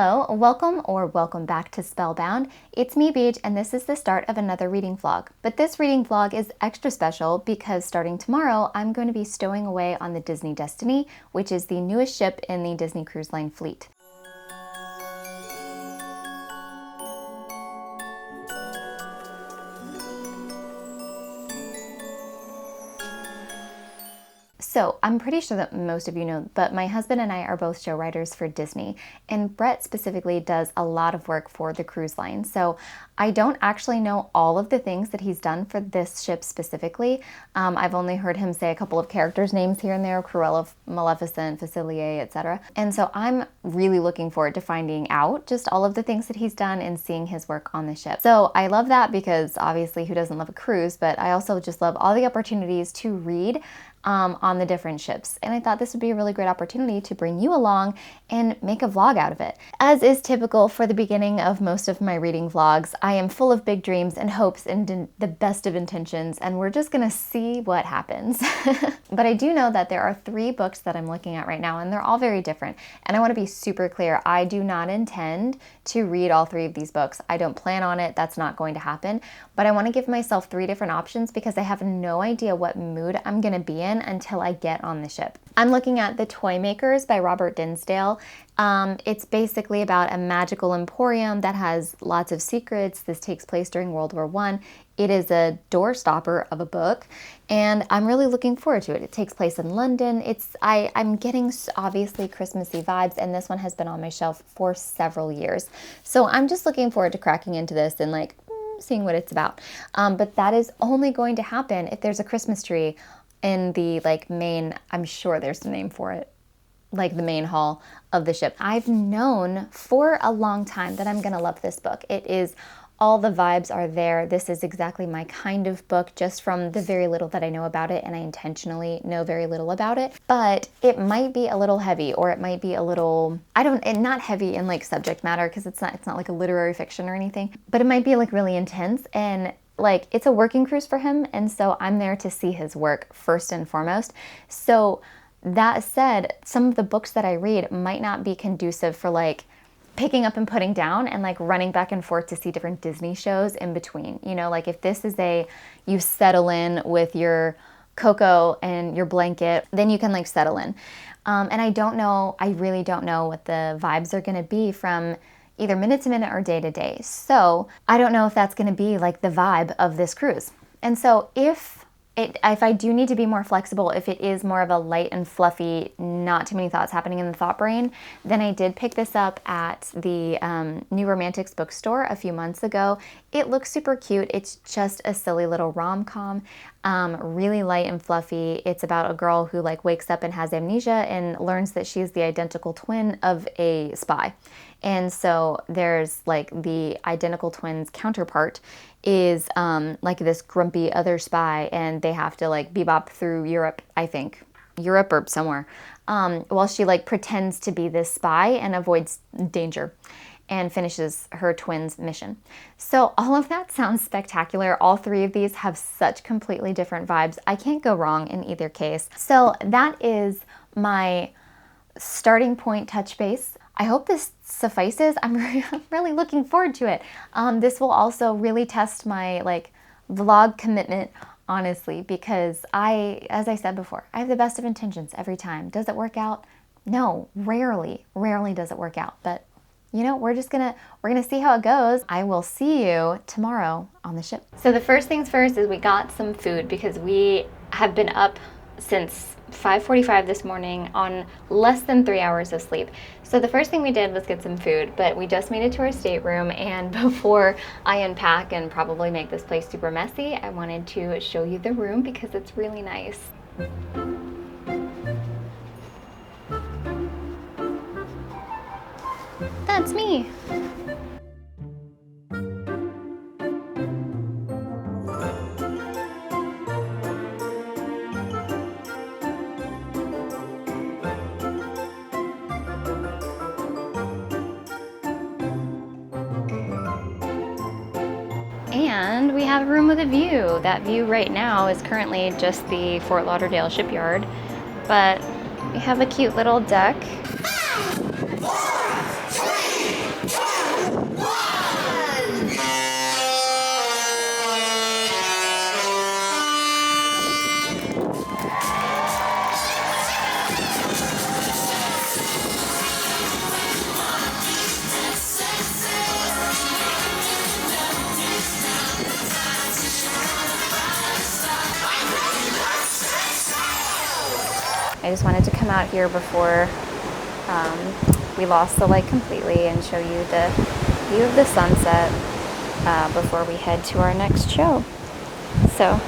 Hello, welcome back to Spellbound. It's me, BEEJ, and this is the start of another reading vlog. But this reading vlog is extra special because starting tomorrow, I'm going to be stowing away on the Disney Destiny, which is the newest ship in the Disney Cruise Line fleet. So I'm pretty sure that most of you know, but my husband and I are both show writers for Disney, and Brett specifically does a lot of work for the cruise line. So I don't actually know all of the things that he's done for this ship specifically. I've only heard him say a couple of characters' names here and there, Cruella, Maleficent, Facilier, etc. And so I'm really looking forward to finding out just all of the things that he's done and seeing his work on the ship. So I love that because obviously who doesn't love a cruise, but I also just love all the opportunities to read on the different ships. And I thought this would be a really great opportunity to bring you along and make a vlog out of it. As is typical for the beginning of most of my reading vlogs, I am full of big dreams and hopes and the best of intentions, and we're just gonna see what happens. But I do know that there are 3 books that I'm looking at right now, and they're all very different. And I wanna be super clear, I do not intend to read all 3 of these books. I don't plan on it, that's not going to happen. But I wanna give myself 3 different options because I have no idea what mood I'm gonna be in until I get on the ship. I'm looking at The Toy Makers by Robert Dinsdale. It's basically about a magical emporium that has lots of secrets. This takes place during World War I. It is a doorstopper of a book, and I'm really looking forward to it. It takes place in London. I'm getting obviously Christmassy vibes, and this one has been on my shelf for several years. So I'm just looking forward to cracking into this and seeing what it's about. But that is only going to happen if there's a Christmas tree in the main, I'm sure there's a name for it, the main hall of the ship. I've known for a long time that I'm gonna love this book. It is, all the vibes are there. This is exactly my kind of book, just from the very little that I know about it, and I intentionally know very little about it. But it might be a little heavy, or it might be a little, not heavy in subject matter, because it's not like a literary fiction or anything, but it might be really intense, and it's a working cruise for him, and so I'm there to see his work first and foremost. So that said, some of the books that I read might not be conducive for picking up and putting down and running back and forth to see different Disney shows in between. You know, if this is you settle in with your cocoa and your blanket, then you can settle in. And I really don't know what the vibes are gonna be from either minute to minute or day to day. So I don't know if that's gonna be the vibe of this cruise. And so if I do need to be more flexible, if it is more of a light and fluffy, not too many thoughts happening in the thought brain, then I did pick this up at the New Romantics bookstore a few months ago. It looks super cute. It's just a silly little rom-com, really light and fluffy. It's about a girl who wakes up and has amnesia and learns that she is the identical twin of a spy. And so there's the identical twins counterpart is this grumpy other spy, and they have to bebop through Europe, I think. Europe or somewhere, while she pretends to be this spy and avoids danger and finishes her twin's mission. So all of that sounds spectacular. All 3 of these have such completely different vibes. I can't go wrong in either case. So that is my starting point touch base. I hope this suffices. I'm really looking forward to it. This will also really test my vlog commitment, honestly, because as I said before, I have the best of intentions every time. Does it work out? No, rarely does it work out. But we're gonna see how it goes. I will see you tomorrow on the ship. So the first things first is we got some food because we have been up since 5:45 this morning on less than 3 hours of sleep. So the first thing we did was get some food, but we just made it to our stateroom, and before I unpack and probably make this place super messy, I wanted to show you the room because it's really nice. That's me. And we have a room with a view. That view right now is currently just the Fort Lauderdale shipyard, but we have a cute little deck. 5, 4, 3, I just wanted to come out here before we lost the light completely and show you the view of the sunset before we head to our next show. So.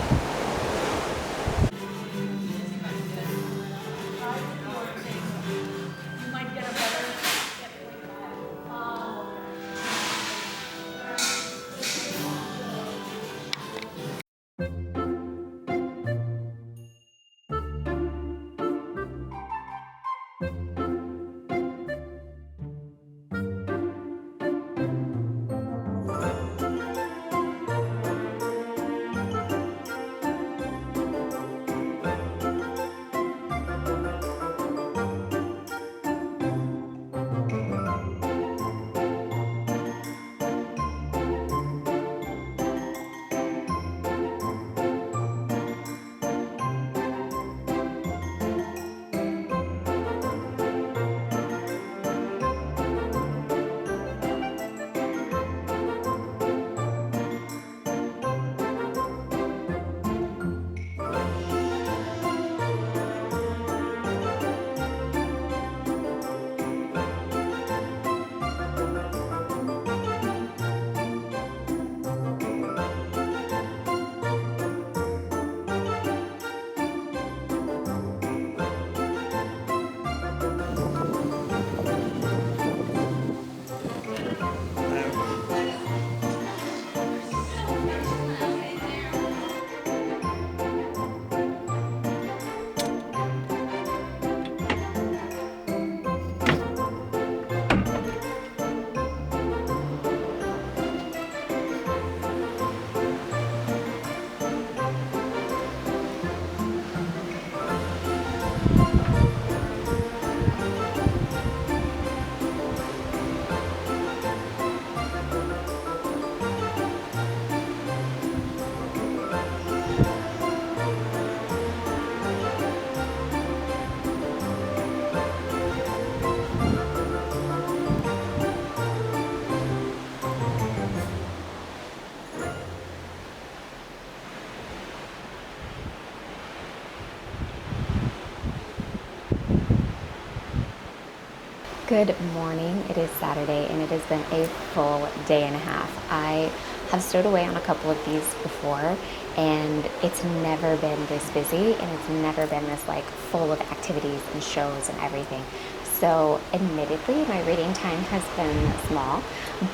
Good morning. It is Saturday and it has been a full day and a half. I have stowed away on a couple of these before and it's never been this busy and it's never been this like full of activities and shows and everything. So admittedly, my reading time has been small,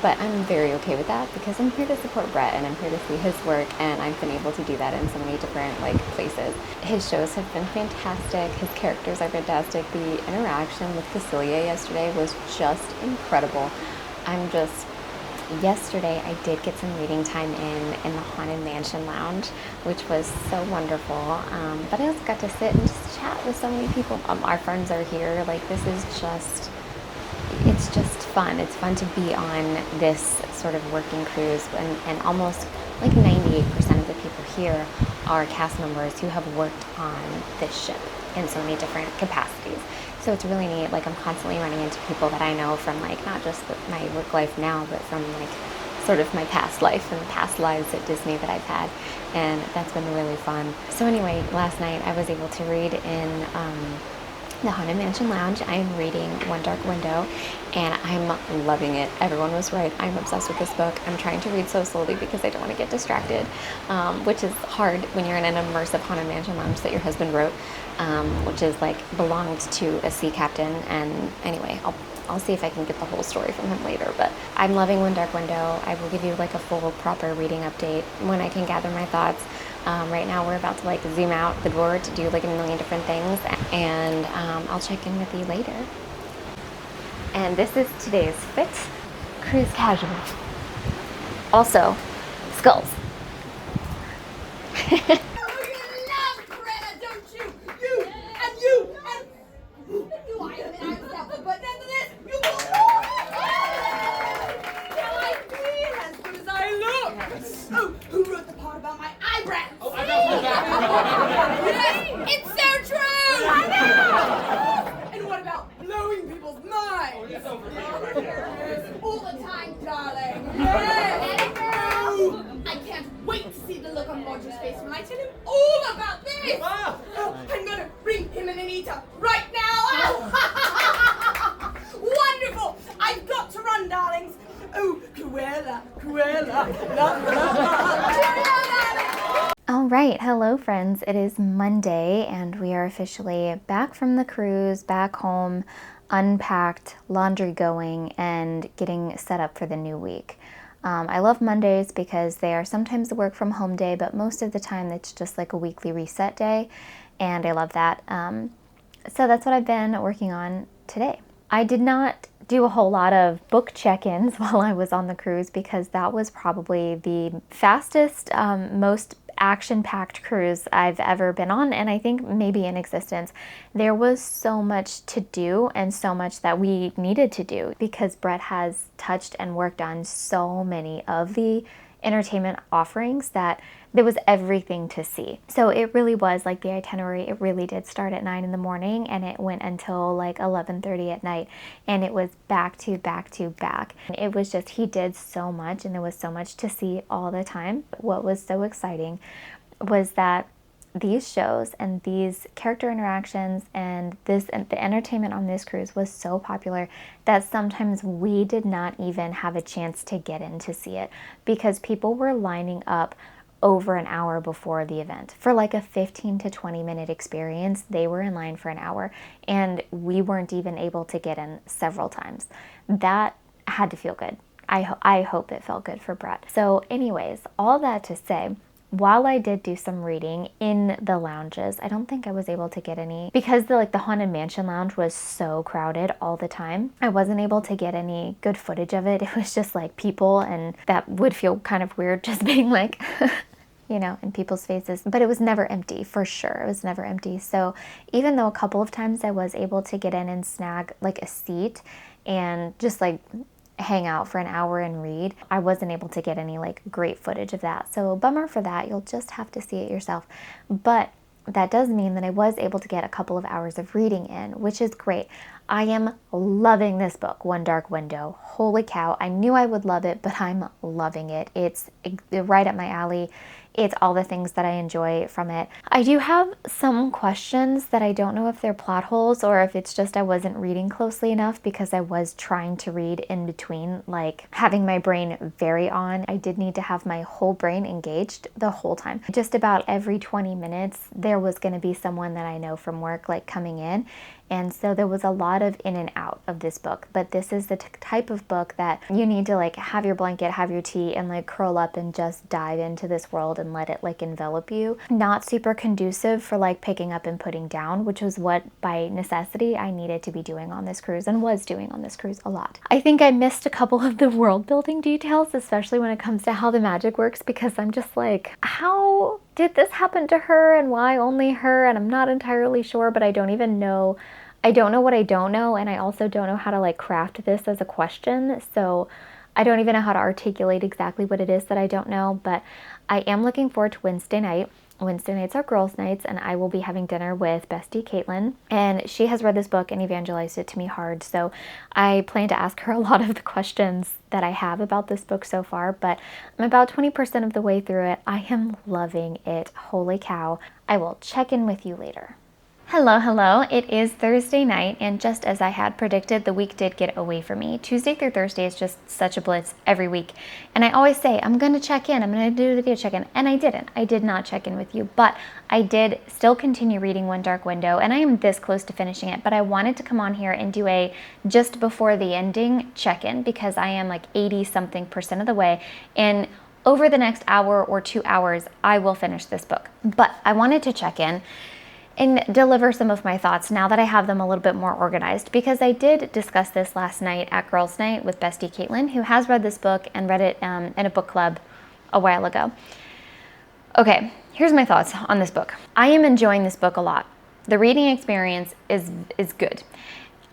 but I'm very okay with that because I'm here to support Brett and I'm here to see his work, and I've been able to do that in so many different like places. His shows have been fantastic. His characters are fantastic. The interaction with Cecilia yesterday was just incredible. Yesterday I did get some reading time in the Haunted Mansion Lounge, which was so wonderful. But I also got to sit and just chat with so many people. Our friends are here. Like, this is it's just fun. It's fun to be on this sort of working cruise, and almost like 98% of the people here are cast members who have worked on this ship in so many different capacities. So it's really neat. Like, I'm constantly running into people that I know from like not just my work life now, but from like sort of my past life and past lives at Disney that I've had, and that's been really fun. So anyway, last night I was able to read in the Haunted Mansion Lounge. I'm reading One Dark Window and I'm loving it. Everyone was right. I'm obsessed with this book. I'm trying to read so slowly because I don't want to get distracted, which is hard when you're in an immersive Haunted Mansion Lounge that your husband wrote, which is like belonged to a sea captain. And anyway, I'll see if I can get the whole story from him later, but I'm loving One Dark Window. I will give you like a full proper reading update when I can gather my thoughts. Right now we're about to like zoom out the door to do like a million different things, and I'll check in with you later. And this is today's fit, cruise casual. Also, skulls. It's so true! I know! And what about blowing people's minds? Yes, all the time, darling. Yes! I can't wait to see the look on Roger's face when I tell him all about this! I'm gonna bring him and Anita right Oh, Cruella, Cruella, la, la, la. All right, hello friends. It is Monday and we are officially back from the cruise, back home, unpacked, laundry going, and getting set up for the new week. I love Mondays because they are sometimes the work from home day, but most of the time it's just like a weekly reset day, and I love that. So that's what I've been working on today. I did not do a whole lot of book check-ins while I was on the cruise because that was probably the fastest, most action-packed cruise I've ever been on, and I think maybe in existence. There was so much to do and so much that we needed to do because Brett has touched and worked on so many of the entertainment offerings that there was everything to see. So it really was like the itinerary. It really did start at 9 in the morning and it went until like 11:30 at night, and it was back to back to back. It was just, he did so much and there was so much to see all the time. What was so exciting was that these shows and these character interactions and the entertainment on this cruise was so popular that sometimes we did not even have a chance to get in to see it because people were lining up over an hour before the event. For like a 15 to 20 minute experience, they were in line for an hour and we weren't even able to get in several times. That had to feel good. I hope it felt good for Brett. So anyways, all that to say, while I did do some reading in the lounges, I don't think I was able to get any because the Haunted Mansion lounge was so crowded all the time. I wasn't able to get any good footage of it. It was just like people, and that would feel kind of weird just being like, you know, in people's faces. But it was never empty, for sure. It was never empty. So even though a couple of times I was able to get in and snag like a seat and just like hang out for an hour and read, I wasn't able to get any like great footage of that. So bummer for that. You'll just have to see it yourself. But that does mean that I was able to get a couple of hours of reading in, which is great. I am loving this book, One Dark Window. Holy cow. I knew I would love it, but I'm loving it. It's right up my alley. It's all the things that I enjoy from it. I do have some questions that I don't know if they're plot holes or if it's just I wasn't reading closely enough because I was trying to read in between, like having my brain very on. I did need to have my whole brain engaged the whole time. Just about every 20 minutes, there was going to be someone that I know from work like coming in. And so there was a lot of in and out of this book, but this is the type of book that you need to like have your blanket, have your tea, and like curl up and just dive into this world and let it like envelop you. Not super conducive for like picking up and putting down, which was what by necessity I needed to be doing on this cruise and was doing on this cruise a lot. I think I missed a couple of the world building details, especially when it comes to how the magic works, because I'm just like, how did this happen to her and why only her? And I'm not entirely sure, but I don't even know. I don't know what I don't know, and I also don't know how to like craft this as a question, so I don't even know how to articulate exactly what it is that I don't know, but I am looking forward to Wednesday night. Wednesday nights are girls' nights, and I will be having dinner with bestie Caitlin, and she has read this book and evangelized it to me hard, so I plan to ask her a lot of the questions that I have about this book so far, but I'm about 20% of the way through it. I am loving it. Holy cow. I will check in with you later. Hello, hello. It is Thursday night, and just as I had predicted, the week did get away from me. Tuesday through Thursday is just such a blitz every week. And I always say, I'm going to check in, I'm going to do a video check-in, and I didn't. I did not check in with you, but I did still continue reading One Dark Window, and I am this close to finishing it, but I wanted to come on here and do a just before the ending check-in because I am like 80-something% of the way, and over the next hour or 2 hours, I will finish this book. But I wanted to check in and deliver some of my thoughts now that I have them a little bit more organized, because I did discuss this last night at girls' night with bestie Caitlin, who has read this book and read it in a book club a while ago. Okay, here's my thoughts on this book. I am enjoying this book a lot. The reading experience is good.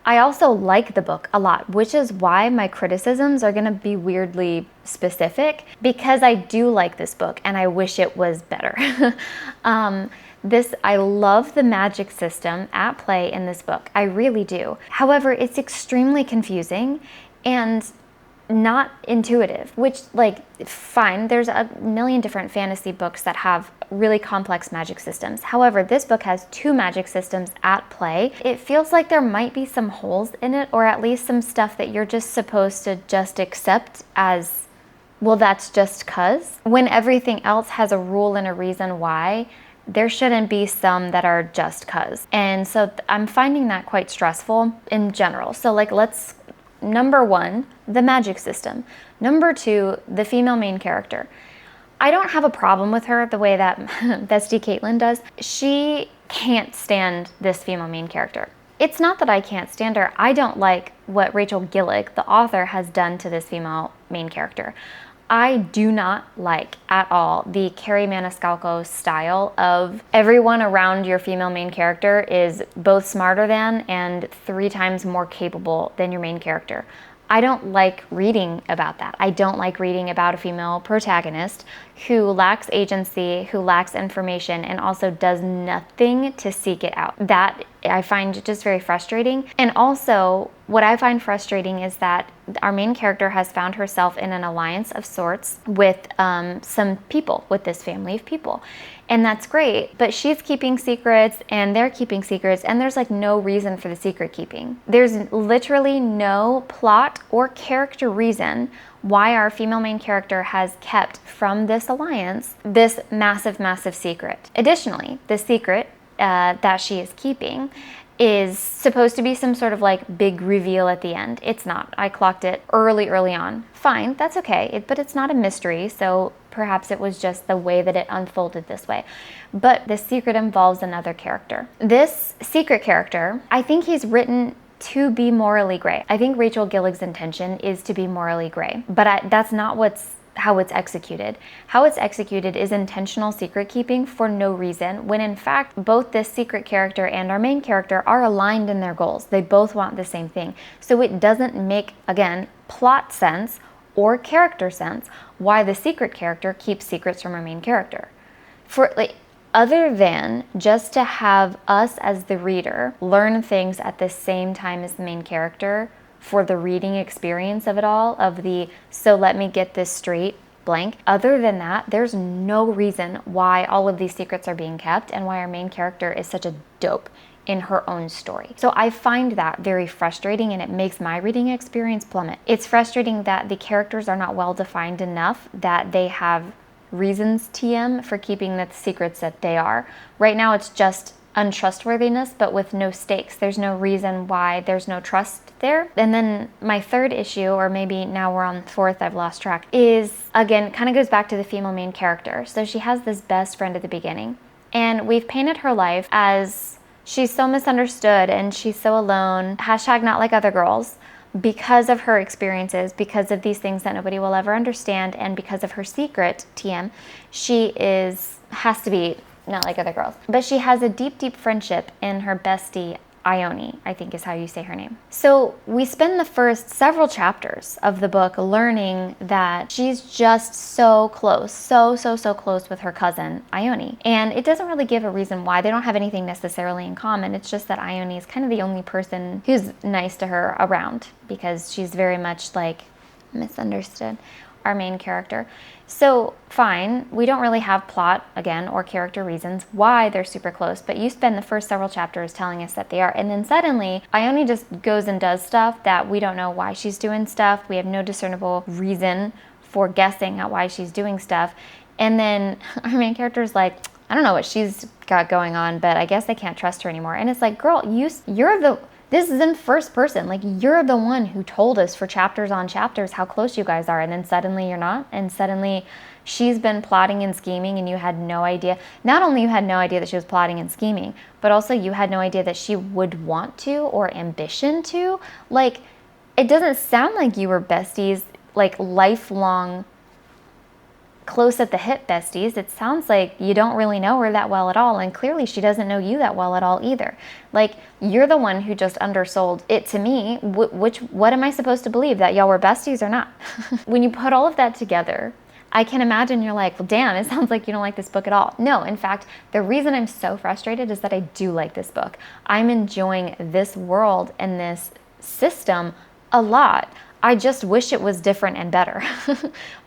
I also like the book a lot, which is why my criticisms are going to be weirdly specific, because I do like this book and I wish it was better. I love the magic system at play in this book. I really do. However, it's extremely confusing, and not intuitive, which, like, fine, there's a million different fantasy books that have really complex magic systems. However, this book has 2 magic systems at play. It feels like there might be some holes in it, or at least some stuff that you're just supposed to just accept as, well, that's just 'cause. When everything else has a rule and a reason why, there shouldn't be some that are just 'cause. And so I'm finding that quite stressful in general. So, like, number 1, the magic system. Number 2, the female main character. I don't have a problem with her the way that Bestie Caitlin does. She can't stand this female main character. It's not that I can't stand her. I don't like what Rachel Gillick, the author, has done to this female main character. I do not like at all the Carrie Maniscalco style of everyone around your female main character is both smarter than and 3 times more capable than your main character. I don't like reading about that. I don't like reading about a female protagonist who lacks agency, who lacks information, and also does nothing to seek it out. That I find just very frustrating. And also, what I find frustrating is that our main character has found herself in an alliance of sorts with some people, with this family of people. And that's great, but she's keeping secrets and they're keeping secrets, and there's like no reason for the secret keeping. There's literally no plot or character reason why our female main character has kept from this alliance this massive, massive secret. Additionally, the secret that she is keeping is supposed to be some sort of like big reveal at the end. It's not. I clocked it early on. Fine, that's okay, but it's not a mystery, so perhaps it was just the way that it unfolded this way. But the secret involves another character. This secret character, I think he's written to be morally gray. I think Rachel Gillick's intention is to be morally gray, but that's not how it's executed. How it's executed is intentional secret keeping for no reason, when in fact both this secret character and our main character are aligned in their goals. They both want the same thing. So it doesn't make, again, plot sense or character sense why the secret character keeps secrets from our main character. For like, other than just to have us as the reader learn things at the same time as the main character, for the reading experience of it all, of the, so let me get this straight, blank. Other than that, there's no reason why all of these secrets are being kept and why our main character is such a dope in her own story. So I find that very frustrating, and it makes my reading experience plummet. It's frustrating that the characters are not well defined enough that they have reasons TM for keeping the secrets that they are. Right now it's just untrustworthiness, but with no stakes. There's no reason why there's no trust there. And then my 3rd issue, or maybe now we're on 4th, I've lost track, is again, kind of goes back to the female main character. So she has this best friend at the beginning, and we've painted her life as she's so misunderstood and she's so alone, hashtag not like other girls, because of her experiences, because of these things that nobody will ever understand, and because of her secret, TM, she has to be not like other girls. But she has a deep, deep friendship in her bestie, Ione, I think is how you say her name. So we spend the first several chapters of the book learning that she's just so close, so close with her cousin, Ione. And it doesn't really give a reason why. They don't have anything necessarily in common. It's just that Ione is kind of the only person who's nice to her around, because she's very much like misunderstood, our main character. So fine, we don't really have plot, again, or character reasons why they're super close, but you spend the first several chapters telling us that they are, and then suddenly Ione just goes and does stuff that we don't know why she's doing stuff. We have no discernible reason for guessing at why she's doing stuff. And then our main character is like, I don't know what she's got going on, but I guess I can't trust her anymore. And it's like, girl, this is in first person. Like, you're the one who told us for chapters on chapters how close you guys are, and then suddenly you're not, and suddenly she's been plotting and scheming, and you had no idea. Not only you had no idea that she was plotting and scheming, but also you had no idea that she would want to or ambition to. Like, it doesn't sound like you were besties, like lifelong close at the hip besties. It sounds like you don't really know her that well at all, and clearly she doesn't know you that well at all either. Like, you're the one who just undersold it to me. What am I supposed to believe, that y'all were besties or not? When you put all of that together, I can imagine you're like, well, damn, it sounds like you don't like this book at all. No, in fact, the reason I'm so frustrated is that I do like this book. I'm enjoying this world and this system a lot. I just wish it was different and better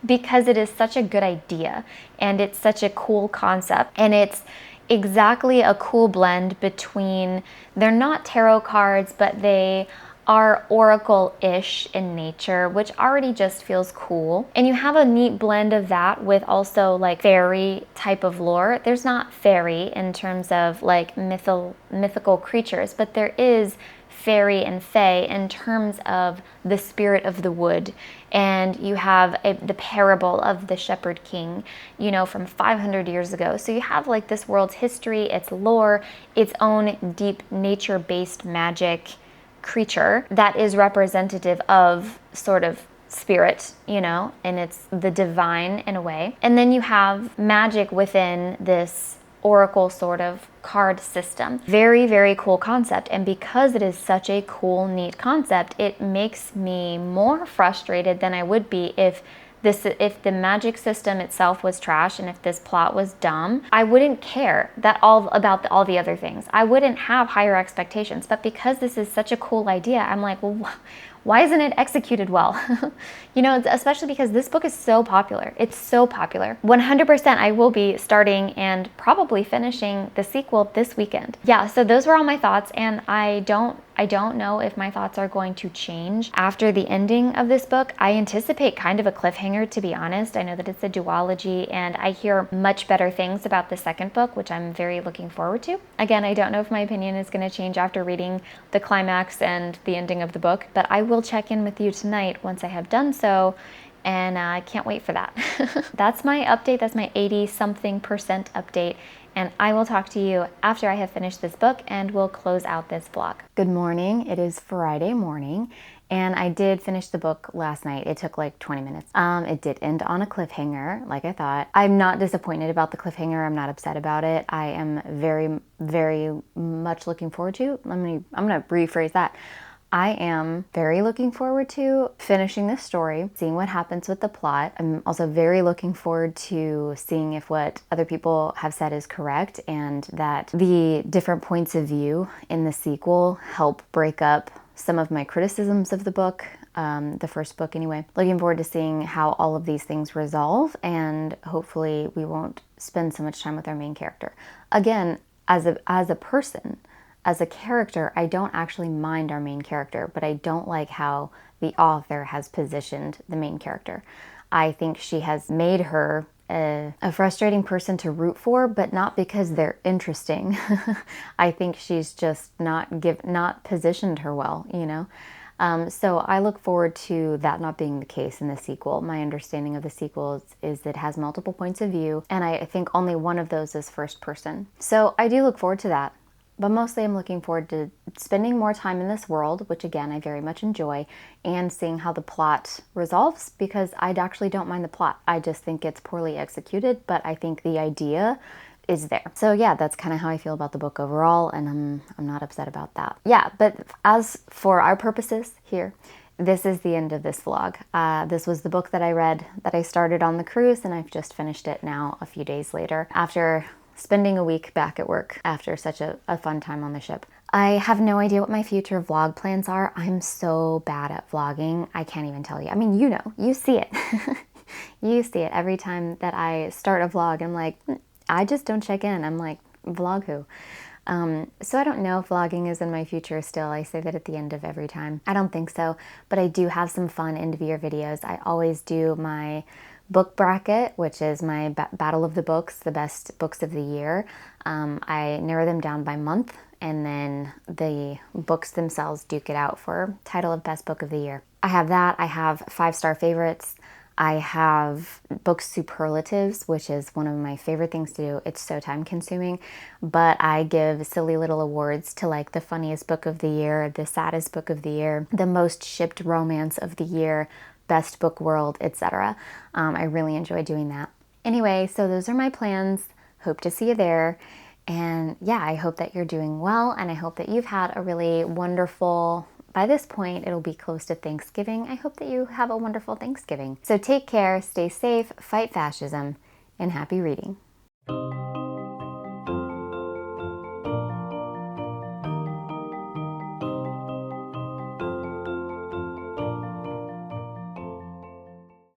because it is such a good idea and it's such a cool concept, and it's exactly a cool blend between, they're not tarot cards, but they are oracle-ish in nature, which already just feels cool. And you have a neat blend of that with also like fairy type of lore. There's not fairy in terms of like mythical creatures, but there is fairy and fae in terms of the spirit of the wood. And you have the parable of the Shepherd King, you know, from 500 years ago. So you have like this world's history, its lore, its own deep nature-based magic creature that is representative of sort of spirit, you know, and it's the divine in a way. And then you have magic within this oracle sort of card system. Very, very cool concept. And because it is such a cool, neat concept, it makes me more frustrated than I would be if the magic system itself was trash and if this plot was dumb. I wouldn't care about all the other things. I wouldn't have higher expectations. But because this is such a cool idea, I'm like, well, why isn't it executed well? You know, especially because this book is so popular. It's so popular. 100% I will be starting and probably finishing the sequel this weekend. Yeah, so those were all my thoughts, and I don't know if my thoughts are going to change after the ending of this book. I anticipate kind of a cliffhanger, to be honest. I know that it's a duology, and I hear much better things about the second book, which I'm very looking forward to. Again, I don't know if my opinion is going to change after reading the climax and the ending of the book, but I will check in with you tonight once I have done so, and I can't wait for that. That's my update. That's my 80-something% update. And I will talk to you after I have finished this book, and we'll close out this vlog. Good morning. It is Friday morning, and I did finish the book last night. It took like 20 minutes. It did end on a cliffhanger, like I thought. I'm not disappointed about the cliffhanger. I'm not upset about it. I am very, very much looking forward to. I'm gonna rephrase that. I am very looking forward to finishing this story, seeing what happens with the plot. I'm also very looking forward to seeing if what other people have said is correct, and that the different points of view in the sequel help break up some of my criticisms of the book, the first book anyway. Looking forward to seeing how all of these things resolve, and hopefully we won't spend so much time with our main character. Again, as a person, as a character, I don't actually mind our main character, but I don't like how the author has positioned the main character. I think she has made her a frustrating person to root for, but not because they're interesting. I think she's just not positioned her well, you know? So I look forward to that not being the case in the sequel. My understanding of the sequel is that it has multiple points of view, and I think only one of those is first person. So I do look forward to that. But mostly I'm looking forward to spending more time in this world, which again, I very much enjoy, and seeing how the plot resolves, because I actually don't mind the plot. I just think it's poorly executed, but I think the idea is there. So yeah, that's kind of how I feel about the book overall, and I'm not upset about that. Yeah, but as for our purposes here, this is the end of this vlog. This was the book that I read, that I started on the cruise, and I've just finished it now a few days later, after spending a week back at work after such a fun time on the ship. I have no idea what my future vlog plans are. I'm so bad at vlogging. I can't even tell you. I mean, you know, you see it. You see it every time that I start a vlog. I'm like, I just don't check in. I'm like, vlog who? So I don't know if vlogging is in my future still. I say that at the end of every time. I don't think so, but I do have some fun end of year videos. I always do my book bracket, which is my battle of the books, the best books of the year. I narrow them down by month, and then the books themselves duke it out for title of best book of the year. I have that. I have 5-star favorites. I have book superlatives, which is one of my favorite things to do. It's so time consuming, but I give silly little awards to like the funniest book of the year, the saddest book of the year, the most shipped romance of the year, best book world, etc. I really enjoy doing that. Anyway, so those are my plans. Hope to see you there. And yeah, I hope that you're doing well, and I hope that you've had a really wonderful, by this point, it'll be close to Thanksgiving. I hope that you have a wonderful Thanksgiving. So take care, stay safe, fight fascism, and happy reading.